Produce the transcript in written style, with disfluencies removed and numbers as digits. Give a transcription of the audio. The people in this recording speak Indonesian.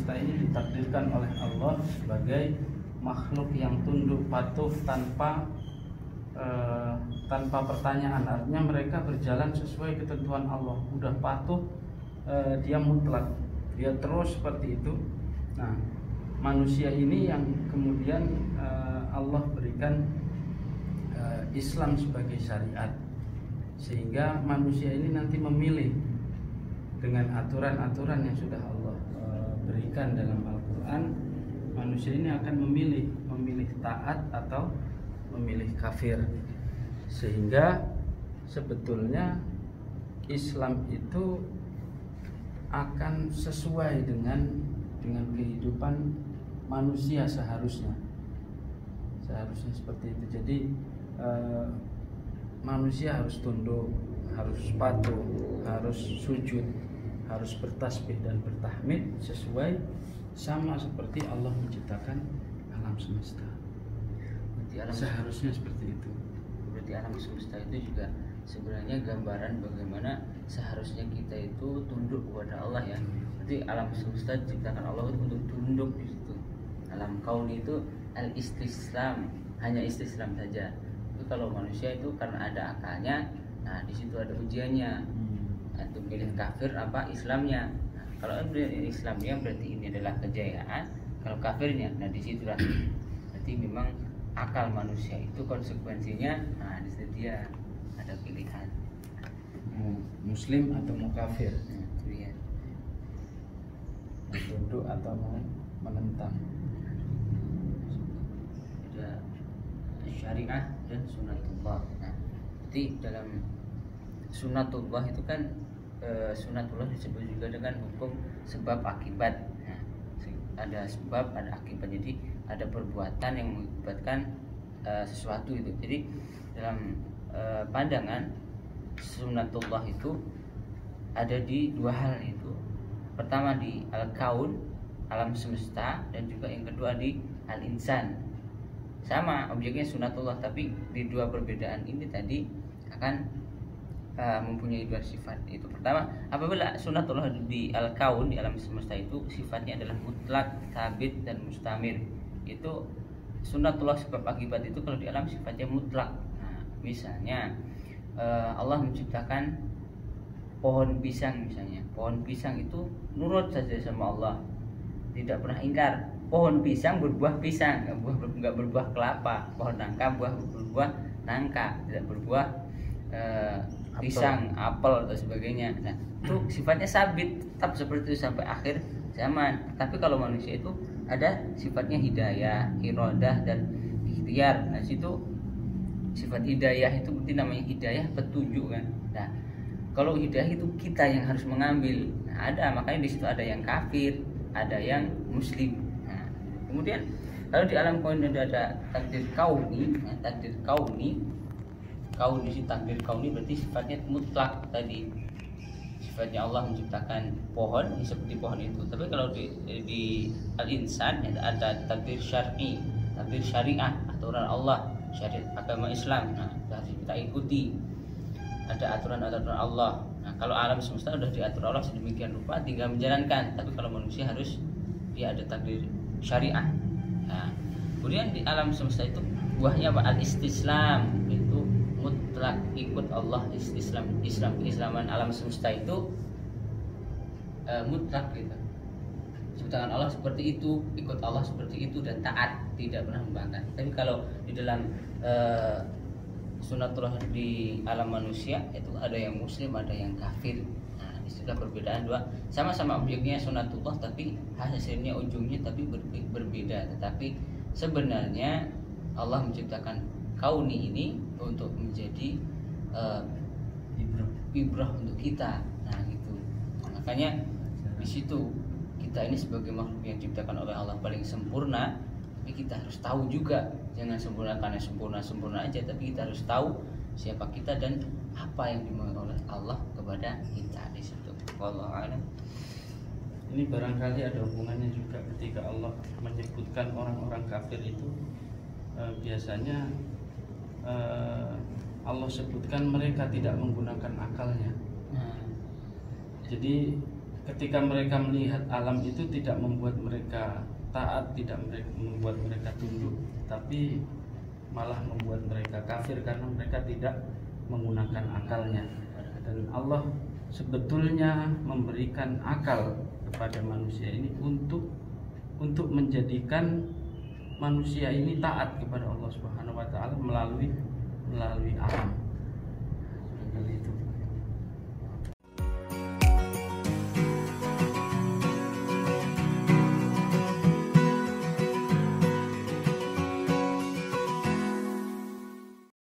semesta ini ditakdirkan oleh Allah sebagai makhluk yang tunduk patuh tanpa pertanyaan. Artinya mereka berjalan sesuai ketentuan Allah, udah patuh, dia mutlak, dia terus seperti itu. Nah, manusia ini yang kemudian Allah berikan Islam sebagai syariat, sehingga manusia ini nanti memilih dengan aturan-aturan yang sudah Allah berikan dalam Al-Quran. Manusia ini akan memilih taat atau memilih kafir, sehingga sebetulnya Islam itu akan sesuai dengan kehidupan manusia seharusnya seperti itu. Jadi manusia harus tunduk, harus patuh, harus sujud, harus bertasbih dan bertahmid sesuai sama seperti Allah menciptakan alam semesta. Seharusnya seperti itu. Berarti alam semesta itu juga sebenarnya gambaran bagaimana seharusnya kita itu tunduk kepada Allah ya. Berarti alam semesta diciptakan Allah untuk tunduk di situ. Alam kauni itu al-istislam, hanya istislam saja. Itu kalau manusia itu karena ada akalnya, nah di situ ada ujiannya. Untuk milih kafir apa Islamnya. Nah, kalau Islamnya berarti ini adalah kejayaan. Kalau kafirnya, nah di situ berarti memang akal manusia itu konsekuensinya, nah di situ dia ada pilihan mau muslim atau mau kafir, ya. Mau tunduk atau mau menentang. Ada syariah dan sunatullah. Nah, jadi dalam sunatullah itu kan sunatullah disebut juga dengan hukum sebab akibat. Nah, ada sebab, ada akibat. Jadi ada perbuatan yang mengakibatkan sesuatu itu. Jadi dalam pandangan sunatullah itu ada di dua hal itu. Pertama di al-kaun, alam semesta, dan juga yang kedua di al-insan. Sama objeknya sunatullah, tapi di dua perbedaan ini tadi akan mempunyai dua sifat. Itu pertama, apabila sunatullah di al-kaun, di alam semesta itu sifatnya adalah mutlak, sabit, dan mustamir. Itu sunatullah sebab akibat itu kalau di alam sifatnya mutlak. Nah, misalnya Allah menciptakan pohon pisang misalnya. Pohon pisang itu nurut saja sama Allah, tidak pernah ingkar. Pohon pisang berbuah pisang, nggak berbuah kelapa. Pohon nangka berbuah nangka, tidak berbuah pisang, apel atau sebagainya. Nah, itu sifatnya sabit, tetap seperti itu sampai akhir zaman. Tapi kalau manusia itu ada sifatnya hidayah, iradah, dan ikhtiar. Nah, situ sifat hidayah itu berarti namanya hidayah petunjuk kan. Nah, kalau hidayah itu kita yang harus mengambil. Nah, makanya di situ ada yang kafir, ada yang muslim. Nah, kemudian kalau di alam kaun ada takdir kauni, nah, takdir kauni, di sini takdir kauni berarti sifatnya mutlak tadi. Sifatnya Allah menciptakan pohon seperti pohon itu. Tapi kalau di al-insan ada takdir syar'i, takdir syariah, aturan Allah, syariat agama Islam. Nah, harus kita ikuti. Ada aturan-aturan Allah. Nah, kalau alam semesta sudah diatur Allah sedemikian rupa, tinggal menjalankan. Tapi kalau manusia harus dia ada takdir syariah. Nah, kemudian di alam semesta itu buahnya apa? Al-istislam, itu mutlak ikut Allah. Islaman alam semesta itu mutlak gitu. Ciptaan Allah seperti itu, ikut Allah seperti itu, dan taat, tidak pernah membangkang. Tapi kalau di dalam sunatullah di alam manusia itu ada yang muslim, ada yang kafir. Nah, istilah perbedaan dua, sama-sama objeknya sunatullah, tapi hasilnya ujungnya tapi berbeda. Tetapi sebenarnya Allah menciptakan kauni ini untuk menjadi ibrah untuk kita. Nah, gitu. Makanya di situ kita ini sebagai makhluk yang diciptakan oleh Allah paling sempurna, tapi kita harus tahu juga, jangan sempurna karena sempurna aja, tapi kita harus tahu siapa kita dan apa yang dimau oleh Allah kepada kita di situ. Wallahu a'lam. Ini barangkali ada hubungannya juga ketika Allah menyebutkan orang-orang kafir itu biasanya Allah sebutkan mereka tidak menggunakan akalnya. Jadi ketika mereka melihat alam itu tidak membuat mereka taat, tidak membuat mereka tunduk, tapi malah membuat mereka kafir karena mereka tidak menggunakan akalnya. Dan Allah sebetulnya memberikan akal kepada manusia ini untuk menjadikan manusia ini taat kepada Allah Subhanahu wa taala melalui alam.